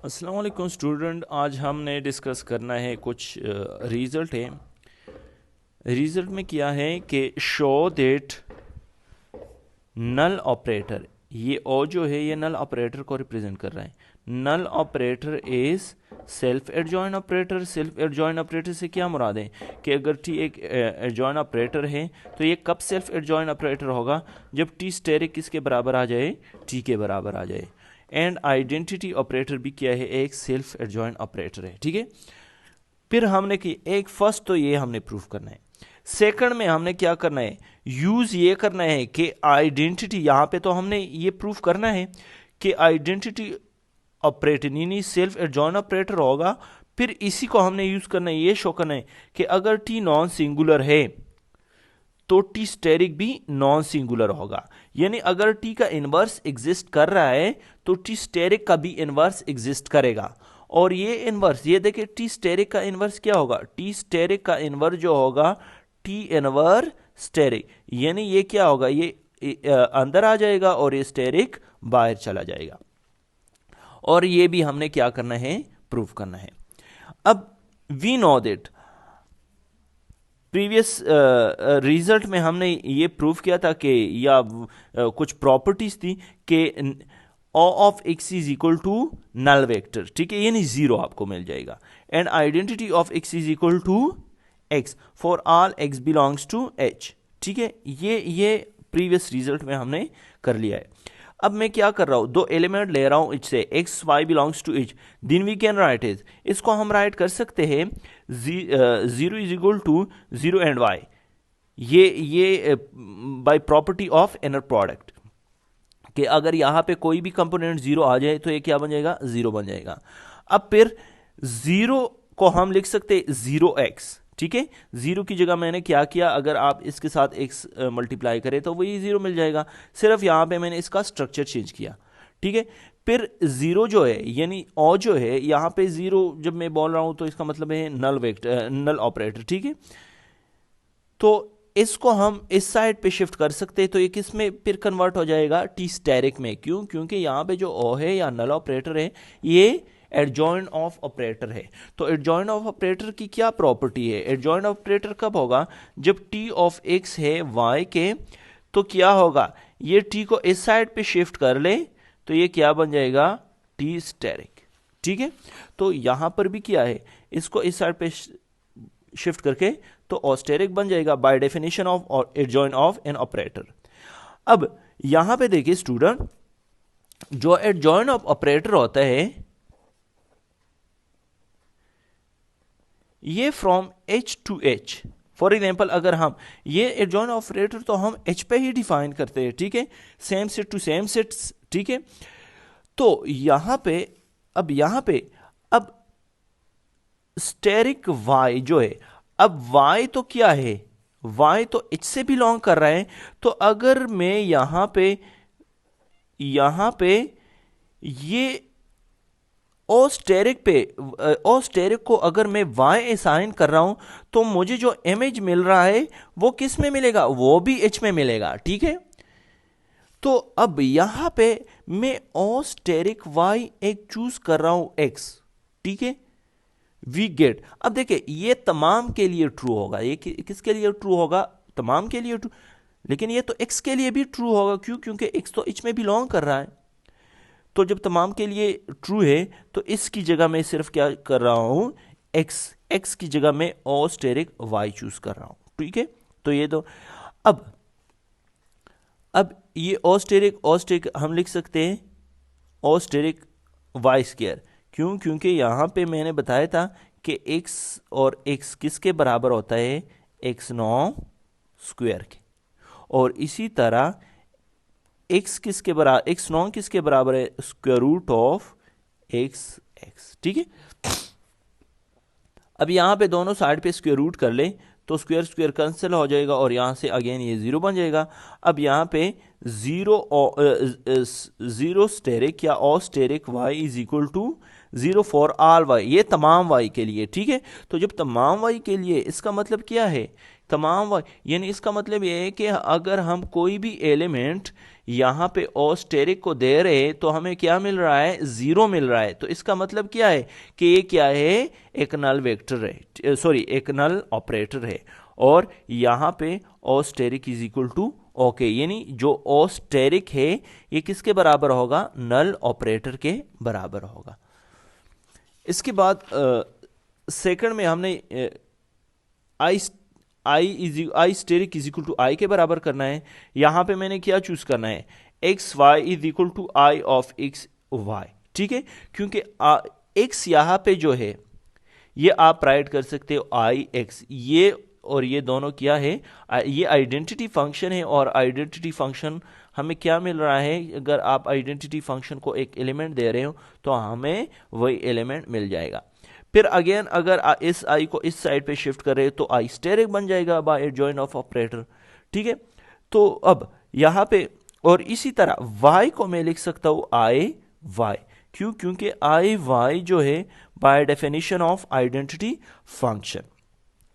अस्सलाम वालेकुम स्टूडेंट, आज हमने डिस्कस करना है कुछ रिज़ल्ट है। रिज़ल्ट में क्या है कि शो दैट नल ऑपरेटर, ये ओ जो है ये नल ऑपरेटर को रिप्रेजेंट कर रहा है। Null operator is self adjoint operator. Self adjoint operator से क्या मुराद है कि अगर टी एक एडजॉइन ऑपरेटर है तो ये कब सेल्फ एडजॉइन ऑपरेटर होगा? जब टी स्टेरिक किसके बराबर आ जाए? टी के बराबर आ जाए। एंड आइडेंटिटी ऑपरेटर भी क्या है? एक सेल्फ एडजॉइन ऑपरेटर है। ठीक है, फिर हमने की एक फर्स्ट तो ये हमने प्रूफ करना है। सेकंड में हमने क्या करना है? यूज ये करना है कि आइडेंटिटी, यहां पे तो हमने ये प्रूफ करना है कि आइडेंटिटी ऑपरेटर यानी सेल्फ एडजॉइन ऑपरेटर होगा। फिर इसी को हमने यूज करना है, ये शो करना है कि अगर टी नॉन सिंगुलर है तो टी स्टेरिक भी नॉन सिंगुलर होगा। यानी अगर टी का इनवर्स एग्जिस्ट कर रहा है तो टी स्टेरिक का भी इनवर्स एग्जिस्ट करेगा। और ये इनवर्स, ये देखिए टी स्टेरिक का इनवर्स क्या होगा? टी स्टेरिक का इनवर्स जो होगा टी इनवर्स स्टेरिक, यानी ये क्या होगा? ये अंदर आ जाएगा और ये स्टेरिक बाहर चला जाएगा। और ये भी हमने क्या करना है? प्रूफ करना है। अब we know that previous result में हमने ये प्रूव किया था कि या कुछ प्रॉपर्टीज थी कि O of X is equal to null vector. ठीक है, यानी जीरो आपको मिल जाएगा। And identity of X is equal to X for all X belongs to H. ठीक है, ये प्रीवियस रिजल्ट में हमने कर लिया है। अब मैं क्या कर रहा हूं, दो एलिमेंट ले रहा हूं इससे, X Y belongs to H. Then we can write is, इसको हम राइट कर सकते हैं zero is equal to zero and Y, ये by property of inner product, कि अगर यहां पे कोई भी कंपोनेंट जीरो आ जाए तो ये क्या बन जाएगा? जीरो बन जाएगा। अब फिर जीरो को हम लिख सकते हैं जीरो एक्स। ठीक है, जीरो की जगह मैंने क्या किया, अगर आप इसके साथ एक्स मल्टीप्लाई करें तो वही जीरो मिल जाएगा। सिर्फ यहां पे मैंने इसका स्ट्रक्चर चेंज किया। ठीक है, फिर जीरो जो है यानी ओ जो है, यहां पे जीरो जब मैं बोल रहा हूं तो इसका मतलब है नल वेक्टर, नल ऑपरेटर। ठीक है, तो इसको हम इस साइड पे शिफ्ट कर सकते हैं, तो ये किस में फिर कन्वर्ट हो जाएगा? टी स्टेरिक में। क्यों? क्योंकि यहां पे जो ओ है या नल ऑपरेटर है ये एडजॉइन ऑफ ऑपरेटर है। तो एडजॉइन ऑफ ऑपरेटर की क्या प्रॉपर्टी है? एडजॉइन ऑपरेटर कब होगा? जब टी ऑफ एक्स है वाई के, तो क्या होगा? ये टी को इस साइड पे शिफ्ट कर ले तो ये क्या बन जाएगा? T asterisk. ठीक है, तो यहां पर भी क्या है, इसको इस साइड पे शिफ्ट करके तो ऑस्टेरिक बन जाएगा bye definition of adjoin of an operator. अब यहां पे देखिए स्टूडेंट, जो एडजॉइन ऑफ ऑपरेटर होता है ये from H two H. For example अगर हम ये एडजॉइन ऑपरेटर तो हम एच पे ही डिफाइन करते हैं। ठीक है, same set to same sets. ठीक है, तो यहां पे अब स्टेरिक वाई जो है, अब वाई तो क्या है? वाई तो एच से बिलोंग कर रहा है। तो अगर मैं यहां पे ये ओ स्टेरिक को अगर मैं वाई असाइन कर रहा हूं तो मुझे जो इमेज मिल रहा है वो किस में मिलेगा? वो भी एच में मिलेगा। ठीक है, तो अब यहां पे मैं ओ स्टेरिक वाई एक चूज कर रहा हूं एक्स। ठीक है, वी गेट, अब देखिए ये तमाम के लिए ट्रू होगा। ये किसके लिए ट्रू होगा? तमाम के लिए ट्रू। लेकिन ये तो एक्स के लिए भी ट्रू होगा। क्यों? क्योंकि एक्स तो एच में बिलोंग कर रहा है। तो जब तमाम के लिए ट्रू है तो इसकी जगह मैं सिर्फ क्या कर रहा हूं? एक्स की जगह मैं ओ स्टेरिक वाई चूज कर रहा हूं। ठीक है, तो ये तो अब ये ओ स्टेरिक हम लिख सकते हैं ओ स्टेरिक वाई स्क्वायर। क्यों? क्योंकि यहां पे मैंने बताया था कि x और x किसके बराबर होता है? x नौ स्क्वायर के। और इसी तरह x किसके बराबर, x नौ किसके बराबर है? Square root of x। ठीक है, अब यहां पे दोनों साइड पे स्क्वायर रूट कर ले तो स्क्वायर स्क्वायर कैंसिल हो जाएगा और यहां से अगेन ये जीरो बन जाएगा। अब यहां पे जीरो स्टेरिक या O asterisk Y is equal to zero for all Y, ये तमाम वाई के लिए। ठीक है, तो जब तमाम वाई के लिए, इसका मतलब क्या है? तमाम वाई यानी इसका मतलब ये है कि अगर हम कोई भी एलिमेंट यहाँ पे ओ स्टेरिक को दे रहे तो हमें क्या मिल रहा है, 0 मिल रहा है। तो इसका मतलब क्या है कि ये क्या है, एक नल वेक्टर है, सॉरी एक नल ऑपरेटर है। और यहाँ पे asterisk is equal to okay, यानी जो ओ स्टेरिक है ये किसके बराबर होगा, नल ऑपरेटर के बराबर होगा। इसके बाद सेकंड में हमने आई asterisk is equal to I के बराबर करना है। यहां पे मैंने क्या चूज करना है, x y is equal to I of x y, ठीक है, क्योंकि एक्स यहां पे जो है ये आप राइट कर सकते हो आई एक्स, ये और ये दोनों क्या है, ये आइडेंटिटी फंक्शन है। और आइडेंटिटी फंक्शन हमें क्या मिल रहा है, अगर आप आइडेंटिटी फंक्शन को एक एलिमेंट दे रहे हो तो हमें वही एलिमेंट मिल जाएगा। फिर अगेन अगर इस आई को इस साइड पे शिफ्ट करें तो आई स्टेरिक बन जाएगा बाय जॉइन ऑफ ऑपरेटर, ठीक है। तो अब यहां पे और इसी तरह y को मैं लिख सकता हूं आई वाई, क्यों, क्योंकि आई वाई जो है by definition of identity function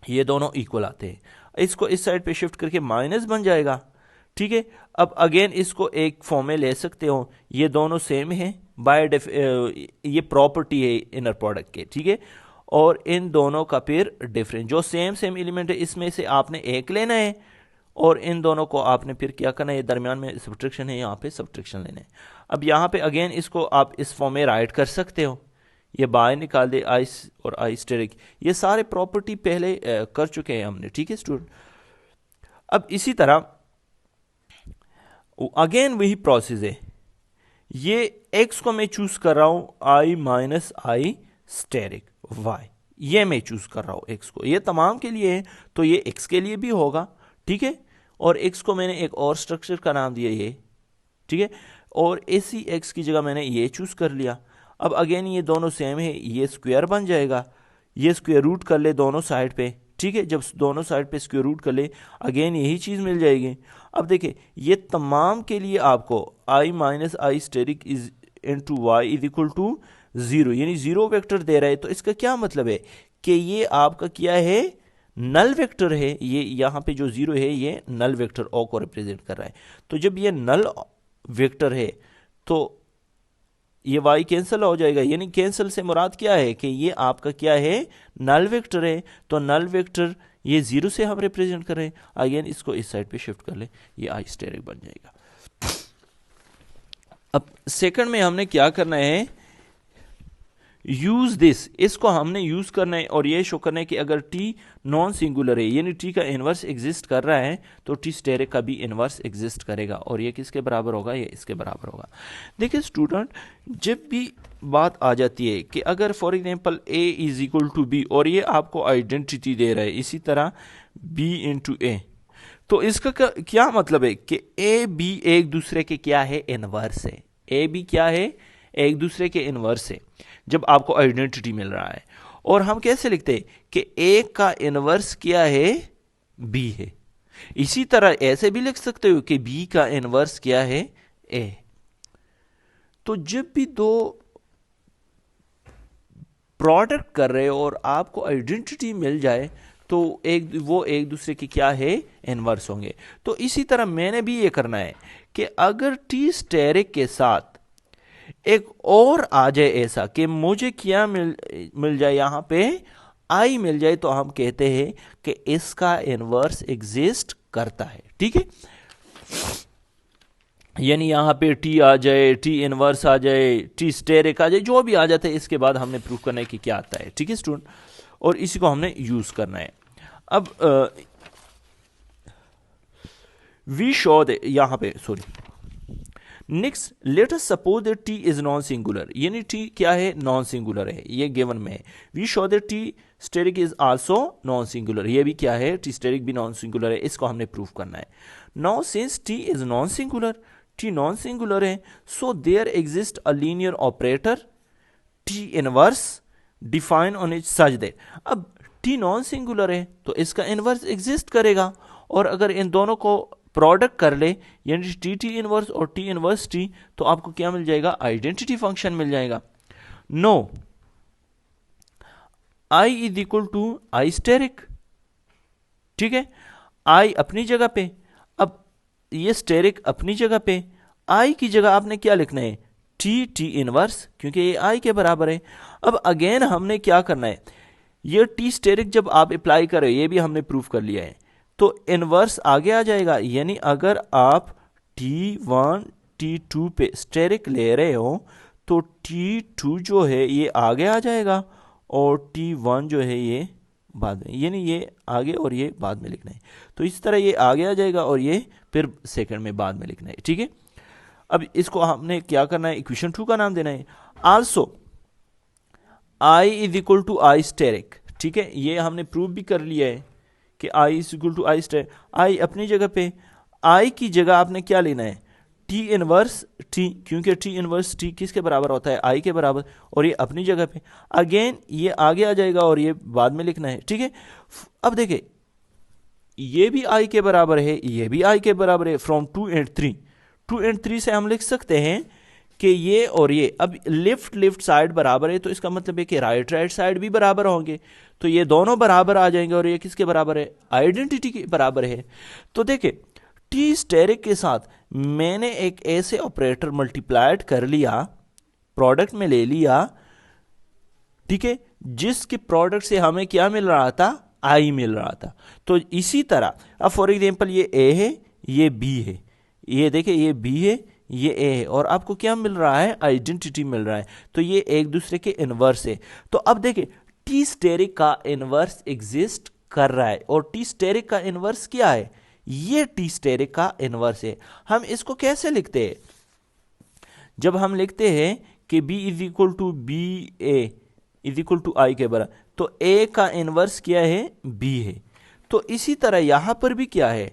ये दोनों इक्वल आते हैं। इसको इस साइड पे शिफ्ट करके माइनस बन जाएगा, ठीक है। अब अगेन इसको एक फॉर्म में ले सकते हो, ये दोनों सेम है बाय ये प्रॉपर्टी है इनर प्रोडक्ट के, ठीक है। और इन दोनों का फिर डिफरेंस, जो सेम सेम एलिमेंट है इसमें से आपने एक लेना है और इन दोनों को आपने फिर क्या करना है, ये दरमियान में सब्ट्रैक्शन है, यहाँ पे सब्ट्रैक्शन लेना है। अब यहाँ पे अगेन इसको आप इस फॉर्म में राइट कर सकते हो, ये बाय निकाल दे आई और आई स्टेरिक, ये सारे प्रॉपर्टी पहले कर चुके हैं हमने, ठीक है स्टूडेंट। अब इसी तरह अगेन वही प्रोसेस है, ये x को मैं चूज कर रहा हूं आई माइनस आई स्टेरिक y, ये मैं चूज कर रहा हूं x को, ये तमाम के लिए है तो ये x के लिए भी होगा, ठीक है। और x को मैंने एक और स्ट्रक्चर का नाम दिया ये, ठीक है, और इसी x की जगह मैंने ये चूज कर लिया। अब अगेन ये दोनों सेम है, ये स्क्वायर बन जाएगा, ये स्क्वायर रूट कर ले दोनों साइड पे, ठीक है। जब दोनों साइड पे स्क्वायर रूट कर ले अगेन यही चीज मिल जाएगी। अब देखिए ये तमाम के लिए आपको I minus I asterisk is into Y is equal to 0, यानी 0 वेक्टर दे रहा है। तो इसका क्या मतलब है कि ये आपका क्या है, नल वेक्टर है। ये यहाँ पे जो 0 है ये नल वेक्टर ओ को रिप्रेजेंट कर रहा है। तो जब ये नल वेक्टर है तो ये y कैंसिल हो जाएगा, यानी कैंसिल से मुराद क्या है कि ये आपका क्या है, नल वेक्टर है। तो नल वेक्टर ये 0 से हम रिप्रेजेंट कर रहे हैं, अगेन इसको इस साइड पे शिफ्ट कर ले, ये आई स्टेरिक बन जाएगा। अब सेकंड में हमने क्या करना है, यूज दिस, इसको हमने यूज करना है और ये शो करना है कि अगर टी नॉन सिंगुलर है, यानी टी का इनवर्स एग्जिस्ट कर रहा है, तो टी स्टेरिक का भी इनवर्स एग्जिस्ट करेगा और ये किसके बराबर होगा, ये इसके बराबर होगा। देखिए स्टूडेंट, जब भी बात आ जाती है कि अगर for example a is equal to b और ये आपको आइडेंटिटी दे रहा है, इसी तरह b इंटू ए, तो इसका क्या मतलब है कि a b एक दूसरे के क्या है, इनवर्स है। a b क्या है, एक दूसरे के इनवर्स है जब आपको आइडेंटिटी मिल रहा है। और हम कैसे लिखते हैं कि a का इनवर्स क्या है, b है। इसी तरह ऐसे भी लिख सकते हो कि b का इनवर्स क्या है, a। तो जब भी दो प्रोडक्ट कर रहे हो और आपको आइडेंटिटी मिल जाए तो वो एक दूसरे के क्या है, इनवर्स होंगे। तो इसी तरह मैंने भी ये करना है कि अगर टी स्टेरिक के साथ एक और आ जाए ऐसा कि मुझे क्या मिल जाए, यहां पे आई मिल जाए, तो हम कहते हैं कि इसका इनवर्स एग्जिस्ट करता है, ठीक है। यानी यहां पे टी आ जाए, टी इनवर्स आ जाए, टी स्टेरिक आ जाए, जो भी आ जाता है इसके बाद हमने प्रूव करना है कि क्या आता है, ठीक है स्टूडेंट। और इसी को हमने यूज करना है। अब वी शो दे यहां पे, sorry, next let us suppose that T is non singular, यानी टी क्या है, नॉन सिंगुलर है, ये गिवन में है। We show that T asterisk is also non singular, ये भी क्या है, टी स्टेरिक भी नॉन सिंगुलर है, इसको हमने प्रूव करना है। Now since T is non singular, T non singular है, so there exist a linear operator T inverse define on it such that, अब टी नॉन सिंगुलर है तो इसका इनवर्स एग्जिस्ट करेगा। और अगर इन दोनों को प्रोडक्ट कर ले, यानी टी टी इनवर्स और टी इनवर्स टी, तो आपको क्या मिल जाएगा, आइडेंटिटी फंक्शन मिल जाएगा। No I is equal to I asterisk, ठीक है, आई अपनी जगह पे, अब ये स्टेरिक अपनी जगह पे, आई की जगह आपने क्या लिखना है, टी इनवर्स, क्योंकि ये आई के बराबर है। अब अगेन हमने क्या करना है, ये टी स्टेरिक जब आप अप्लाई करें, ये भी हमने प्रूफ कर लिया है, तो इनवर्स आगे आ जाएगा। यानी अगर आप T1 T2 पे स्टेरिक ले रहे हो तो T2 जो है ये आगे आ जाएगा और T1 जो है ये बाद में, यानी ये आगे और ये बाद में लिखना है। तो इस तरह ये आगे आ जाएगा और ये फिर सेकंड में बाद में लिखना है, ठीक है। अब इसको हमने क्या करना है, इक्वेशन 2 का नाम देना है। Also I is equal to I asterisk, ठीक है, ये हमने प्रूव भी कर लिया है कि I is equal to I asterisk. I अपनी जगह पे, I की जगह आपने क्या लेना है, टी इनवर्स टी, क्योंकि टी इनवर्स टी किसके बराबर होता है, आई के बराबर, और ये अपनी जगह पे। अगेन ये आगे आ जाएगा और ये बाद में लिखना है, ठीक है। अब देखिए ये भी आई के बराबर है, ये भी आई के बराबर है, फ्रॉम 2 and 3। 2 and 3 से हम लिख सकते हैं कि ये और ये, अब लेफ्ट साइड बराबर है तो इसका मतलब है कि राइट साइड भी बराबर होंगे, तो ये दोनों बराबर आ जाएंगे और ये किसके बराबर है, आइडेंटिटी के बराबर है। तो देखिए टी स्टेरिक के साथ मैंने एक ऐसे ऑपरेटर मल्टीप्लाइड कर लिया, प्रोडक्ट में ले लिया, ठीक है, जिसके प्रोडक्ट से हमें क्या मिल रहा था, आई मिल रहा था। तो इसी तरह अब फॉर एग्जांपल ये ए है, ये बी है, ये देखिए ये बी है, ये ए है, और आपको क्या मिल रहा है, आइडेंटिटी मिल रहा है, तो ये एक दूसरे के इनवर्स है। तो अब देखिए टी स्टेरिक का इनवर्स एग्जिस्ट कर रहा है, और टी स्टेरिक का इनवर्स क्या है, ये टी स्टेरिक का इनवर्स है। हम इसको कैसे लिखते हैं, जब हम लिखते हैं कि b is equal to B A is equal to I के बराबर, तो a का इनवर्स क्या है, b है। तो इसी तरह यहां पर भी क्या है,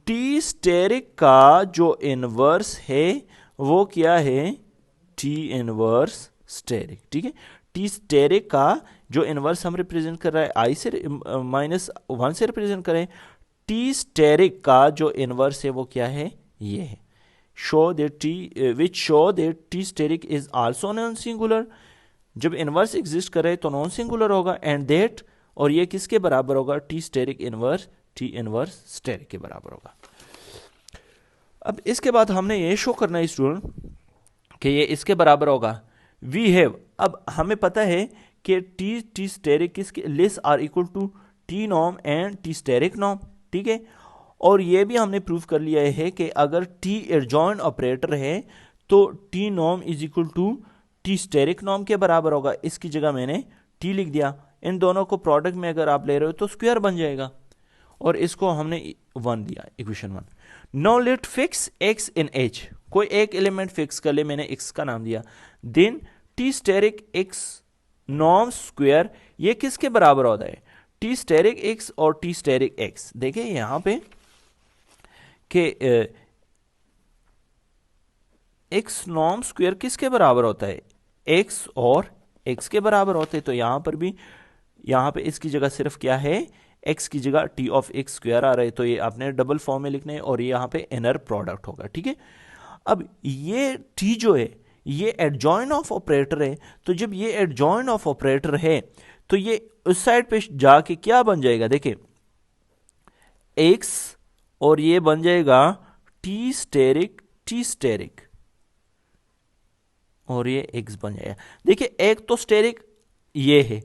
टी स्टेरिक का जो इनवर्स है वो क्या है, टी इनवर्स स्टेरिक, ठीक है। टी स्टेरिक का जो इनवर्स हम रिप्रेजेंट कर रहा है आई से -1 से रिप्रेजेंट करें, टी स्टेरिक का जो इनवर्स है वो क्या है, ये है। Show that T which show that T asterisk is also non singular, जब इनवर्स एग्जिस्ट करे तो नॉन सिंगुलर होगा, एंड दैट, और ये किसके बराबर होगा, T asterisk inverse T inverse asterisk के बराबर होगा। अब इसके बाद हमने ये शो करना है स्टूडेंट कि ये इसके बराबर होगा। वी हैव, अब हमें पता है कि टी स्टेरिक किसके less or equal to T norm and T asterisk norm, ठीक है। और ये भी हमने प्रूव कर लिया है कि अगर टी एडजॉइंट ऑपरेटर है तो T norm is equal to T asterisk norm के बराबर होगा। इसकी जगह मैंने टी लिख दिया, इन दोनों को प्रोडक्ट में अगर आप ले रहे हो तो स्क्वायर बन जाएगा, और इसको हमने 1 दिया, equation 1। Now let fix x इन h, कोई एक एलिमेंट फिक्स कर ले, मैंने x का नाम दिया, then T asterisk x norm square, ये किसके बराबर होता है, टी स्टेरिक x और टी स्टेरिक x। देखिए यहां पे कि x नॉर्म स्क्वायर किसके बराबर होता है, x और x के बराबर होते हैं। तो यहां पर भी, यहां पे इसकी जगह सिर्फ क्या है, x की जगह t ऑफ x स्क्वायर आ रहा है, तो ये आपने डबल फॉर्म में लिखना है, और ये यहां पे इनर प्रोडक्ट होगा, ठीक है। अब ये t जो है ये एडजॉइन ऑफ ऑपरेटर है, तो जब ये एडजॉइन ऑफ ऑपरेटर है तो ये उस साइड पे जाके क्या बन जाएगा, देखिए x, और ये बन जाएगा टी स्टेरिक, और ये x बन जाएगा। देखिए एक तो स्टेरिक ये है,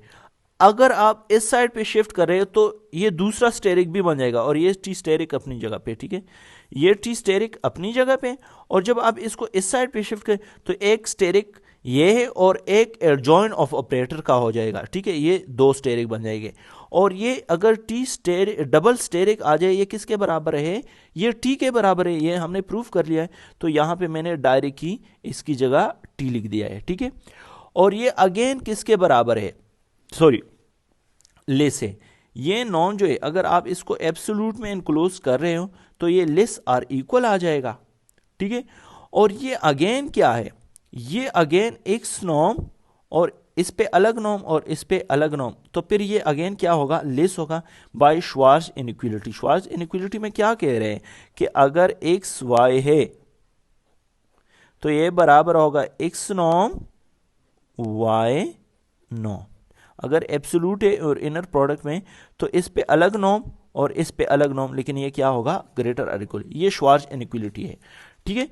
अगर आप इस साइड पे शिफ्ट कर रहे हो तो ये दूसरा स्टेरिक भी बन जाएगा, और ये टी स्टेरिक अपनी जगह पे, ठीक है, ये टी स्टेरिक अपनी जगह पे, और जब आप इसको इस साइड पे शिफ्ट करें तो एक स्टेरिक ये है और एक एडजॉइन ऑफ ऑपरेटर का हो जाएगा, ठीक है, ये 2 स्टेरिक बन जाएंगे। और ये अगर टी स्टेरिक डबल स्टेरिक आ जाए, ये किसके बराबर है, ये टी के बराबर है, ये हमने प्रूफ कर लिया है। तो यहां पे मैंने डायरेक्ट ही इसकी जगह टी लिख दिया है, ठीक है। और ये अगेन किसके बराबर है, सॉरी लेस है, ये नॉन जो है अगर आप इसको एब्सोल्यूट में इनक्लोज कर रहे हो तो ये लेस आर इक्वल आ जाएगा, ठीक है। और ये अगेन क्या है, ये अगेन एक्स नॉर्म, और इस पे अलग नॉर्म और इस पे अलग नॉर्म, तो फिर ये अगेन क्या होगा, लेस होगा by Schwarz inequality. Schwarz inequality में क्या कह रहे हैं कि अगर एक्स वाई है तो ये बराबर होगा एक्स नॉर्म वाई नॉर्म। अगर एब्सोल्यूट है और इनर प्रोडक्ट में तो इस पे अलग नॉर्म और इस पे अलग नॉर्म, लेकिन ये क्या होगा, ग्रेटर और इक्वल, ये श्वार्ट्ज इनइक्वालिटी है, ठीक है।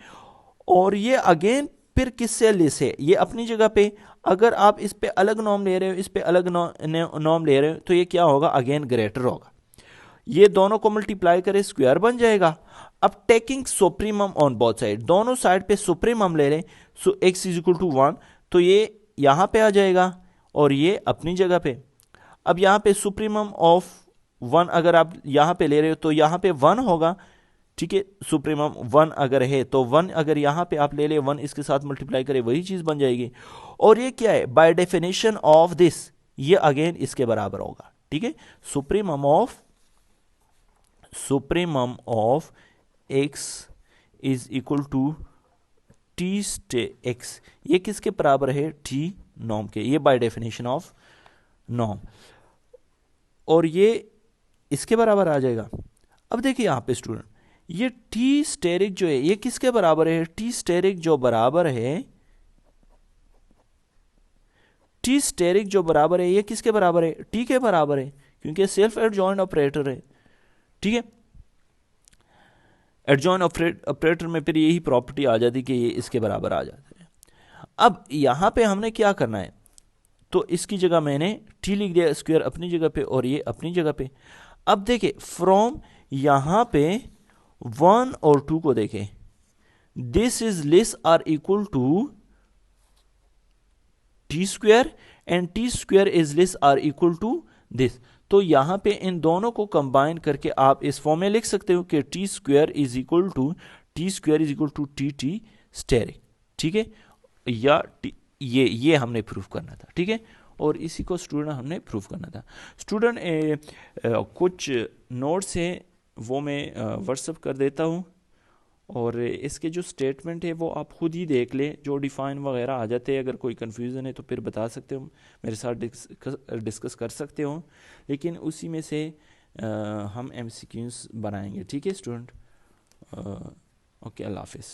और ये अगेन फिर किससे लेस है, ये अपनी जगह पे, अगर आप इस पे अलग नॉर्म ले रहे हो, इस पे अलग नॉर्म ले रहे हो, तो ये क्या होगा, अगेन ग्रेटर होगा। ये दोनों को मल्टीप्लाई करें, स्क्वायर बन जाएगा। अब taking supremum on both side, दोनों साइड पे सुप्रीमम ले लें, सो x इज इक्वल टू 1, तो ये यहां पे आ जाएगा और ये अपनी जगह पे। अब यहां पे सुप्रीमम ऑफ 1 अगर आप यहां पे ले रहे हो तो यहां पे 1 होगा, ठीक है। सुप्रीमम 1 अगर है तो 1 अगर यहां पे आप ले ले, 1 इसके साथ मल्टीप्लाई करें, वही चीज बन जाएगी। और ये क्या है, बाय डेफिनेशन ऑफ दिस, ये अगेन इसके बराबर होगा, ठीक है। Supremum of x is equal to T x, ये किसके बराबर है, t नॉर्म के, ये बाय डेफिनेशन ऑफ नॉर्म, और ये इसके बराबर आ जाएगा। अब देखिए यहां पे स्टूडेंट, ये टी स्टेरिक जो है ये किसके बराबर है, टी स्टेरिक जो बराबर है, टी स्टेरिक जो बराबर है ये किसके बराबर है, टी के बराबर है, क्योंकि सेल्फ एडजॉइंट ऑपरेटर है, ठीक है। एडजॉइंट ऑपरेटर में फिर यही प्रॉपर्टी आ जाती कि ये इसके बराबर आ जाते हैं। अब यहां पे हमने क्या करना है, तो इसकी जगह मैंने टी लिख दिया, स्क्वायर अपनी जगह पे और ये अपनी जगह पे। अब देखें फ्रॉम यहां पे 1 और 2 को देखें, this is less or equal to T square and T square is less or equal to this. तो यहां पे इन दोनों को कंबाइन करके आप इस फॉर्म में लिख सकते हो कि T square is equal to T T asterisk, ठीक है। या ये हमने प्रूफ करना था, ठीक है। और इसी को स्टूडेंट हमने प्रूफ करना था। स्टूडेंट कुछ नोट्स हैं वो मैं व्हाट्सअप कर देता हूँ, और इसके जो स्टेटमेंट है वो आप खुद ही देख लें, जो डिफाइन वगैरह आ जाते हैं, अगर कोई कन्फ्यूज़न है तो फिर बता सकते हो, मेरे साथ डिस्कस कर सकते हो, लेकिन उसी में से हम MCQs बनाएंगे, ठीक है स्टूडेंट। ओके, अल्लाह हाफिज़।